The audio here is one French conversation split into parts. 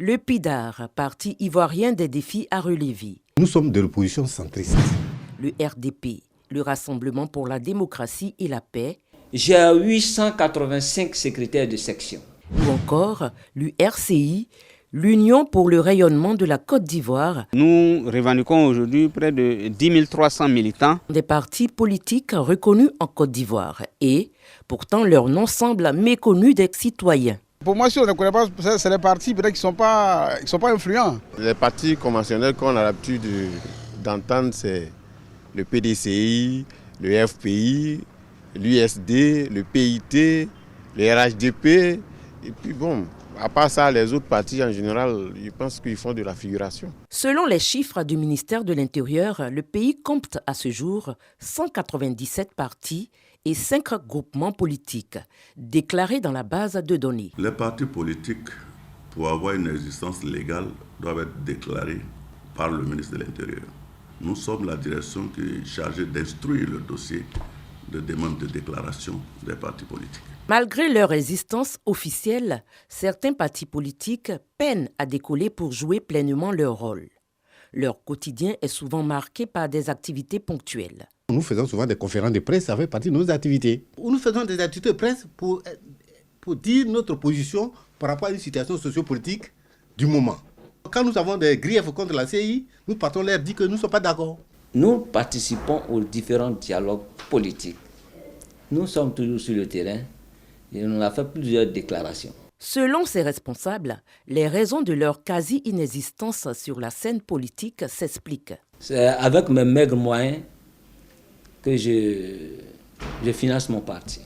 Le PIDAR, parti ivoirien des défis à relever. Nous sommes de l'opposition centriste. Le RDP, le Rassemblement pour la démocratie et la paix. J'ai 885 secrétaires de section. Ou encore l'URCI, l'Union pour le rayonnement de la Côte d'Ivoire. Nous revendiquons aujourd'hui près de 10 300 militants. Des partis politiques reconnus en Côte d'Ivoire et pourtant leur nom semble méconnu des citoyens. Pour moi, si on ne connaît pas, c'est les partis peut-être qui ne sont pas influents. Les partis conventionnels qu'on a l'habitude d'entendre, c'est le PDCI, le FPI, l'USD, le PIT, le RHDP. Et puis bon, à part ça, les autres partis en général, je pense qu'ils font de la figuration. Selon les chiffres du ministère de l'Intérieur, le pays compte à ce jour 197 partis et 5 groupements politiques déclarés dans la base de données. Les partis politiques, pour avoir une existence légale, doivent être déclarés par le ministre de l'Intérieur. Nous sommes la direction qui est chargée d'instruire le dossier de demande de déclaration des partis politiques. Malgré leur existence officielle, certains partis politiques peinent à décoller pour jouer pleinement leur rôle. Leur quotidien est souvent marqué par des activités ponctuelles. Nous faisons souvent des conférences de presse, ça fait partie de nos activités. Nous faisons des activités de presse pour dire notre position par rapport à une situation sociopolitique du moment. Quand nous avons des griefs contre la CI, nous partons leur dire que nous ne sommes pas d'accord. Nous participons aux différents dialogues politiques. Nous sommes toujours sur le terrain et on a fait plusieurs déclarations. Selon ces responsables, les raisons de leur quasi-inexistence sur la scène politique s'expliquent. C'est avec mes maigres moyens que je finance mon parti.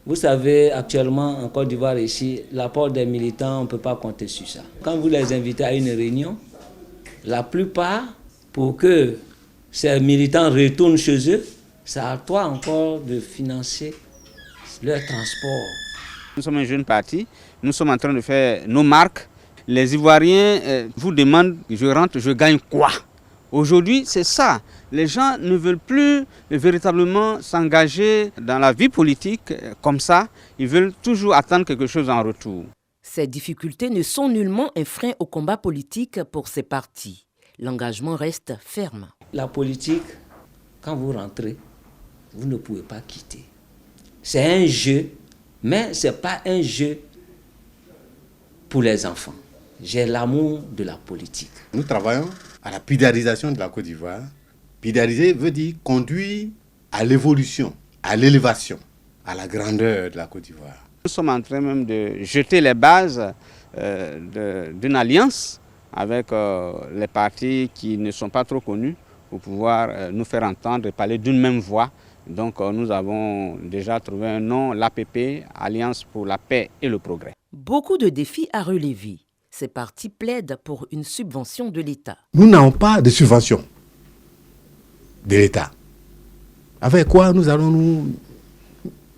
Vous savez, actuellement, en Côte d'Ivoire, ici, l'apport des militants, on ne peut pas compter sur ça. Quand vous les invitez à une réunion, la plupart, pour que ces militants retournent chez eux, c'est à toi encore de financer leur transport. Nous sommes un jeune parti, nous sommes en train de faire nos marques. Les Ivoiriens vous demandent, je rentre, je gagne quoi? Aujourd'hui, c'est ça. Les gens ne veulent plus véritablement s'engager dans la vie politique comme ça. Ils veulent toujours attendre quelque chose en retour. Ces difficultés ne sont nullement un frein au combat politique pour ces partis. L'engagement reste ferme. La politique, quand vous rentrez, vous ne pouvez pas quitter. C'est un jeu, mais ce n'est pas un jeu pour les enfants. J'ai l'amour de la politique. Nous travaillons à la pidarisation de la Côte d'Ivoire. Pidariser veut dire conduire à l'évolution, à l'élévation, à la grandeur de la Côte d'Ivoire. Nous sommes en train même de jeter les bases d'une alliance avec les partis qui ne sont pas trop connus pour pouvoir nous faire entendre et parler d'une même voix. Donc nous avons déjà trouvé un nom, l'APP, Alliance pour la paix et le progrès. Beaucoup de défis à relever. Ces partis plaident pour une subvention de l'État. Nous n'avons pas de subvention de l'État. Avec quoi nous allons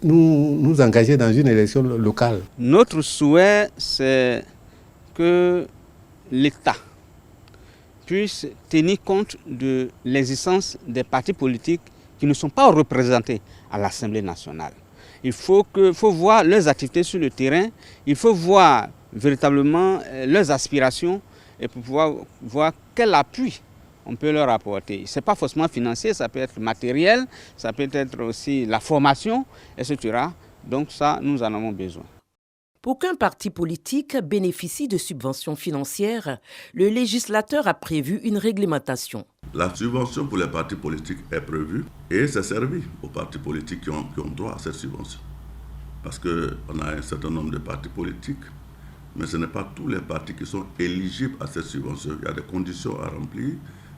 nous engager dans une élection locale? Notre souhait, c'est que l'État puisse tenir compte de l'existence des partis politiques qui ne sont pas représentés à l'Assemblée nationale. Il faut voir leurs activités sur le terrain, il faut voir véritablement leurs aspirations et pour pouvoir voir quel appui on peut leur apporter. Ce n'est pas forcément financier, ça peut être matériel, ça peut être aussi la formation, etc. Donc ça, nous en avons besoin. Pour qu'un parti politique bénéficie de subventions financières, le législateur a prévu une réglementation. La subvention pour les partis politiques est prévue et c'est servi aux partis politiques qui ont droit à cette subvention. Parce qu'on a un certain nombre de partis politiques, mais ce n'est pas tous les partis qui sont éligibles à cette subvention. Il y a des conditions à remplir,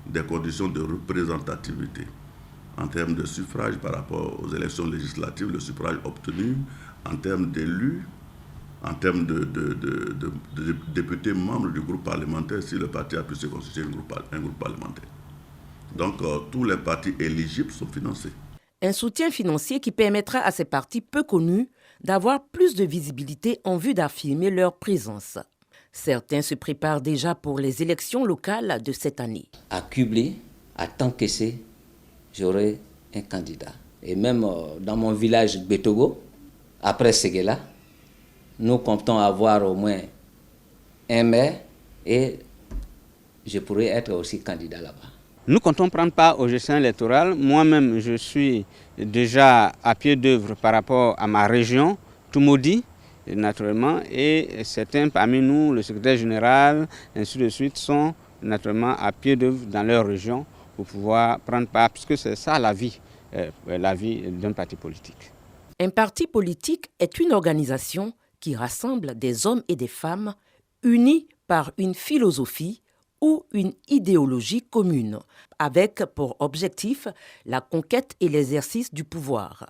des conditions de représentativité. En termes de suffrage par rapport aux élections législatives, le suffrage obtenu, en termes d'élus, en termes de députés membres du groupe parlementaire, si le parti a pu se constituer un groupe parlementaire. Donc, tous les partis éligibles sont financés. Un soutien financier qui permettra à ces partis peu connus d'avoir plus de visibilité en vue d'affirmer leur présence. Certains se préparent déjà pour les élections locales de cette année. À Cublé, à Tanquessé, j'aurai un candidat. Et même dans mon village Betogo, après Séguéla, nous comptons avoir au moins un maire et je pourrais être aussi candidat là-bas. Nous ne comptons prendre part aux gestions électorales. Moi-même, je suis déjà à pied d'œuvre par rapport à ma région, Toumoudi, naturellement, et certains parmi nous, le secrétaire général, ainsi de suite, sont naturellement à pied d'œuvre dans leur région pour pouvoir prendre part, puisque c'est ça la vie d'un parti politique. Un parti politique est une organisation qui rassemble des hommes et des femmes unis par une philosophie ou une idéologie commune, avec pour objectif la conquête et l'exercice du pouvoir.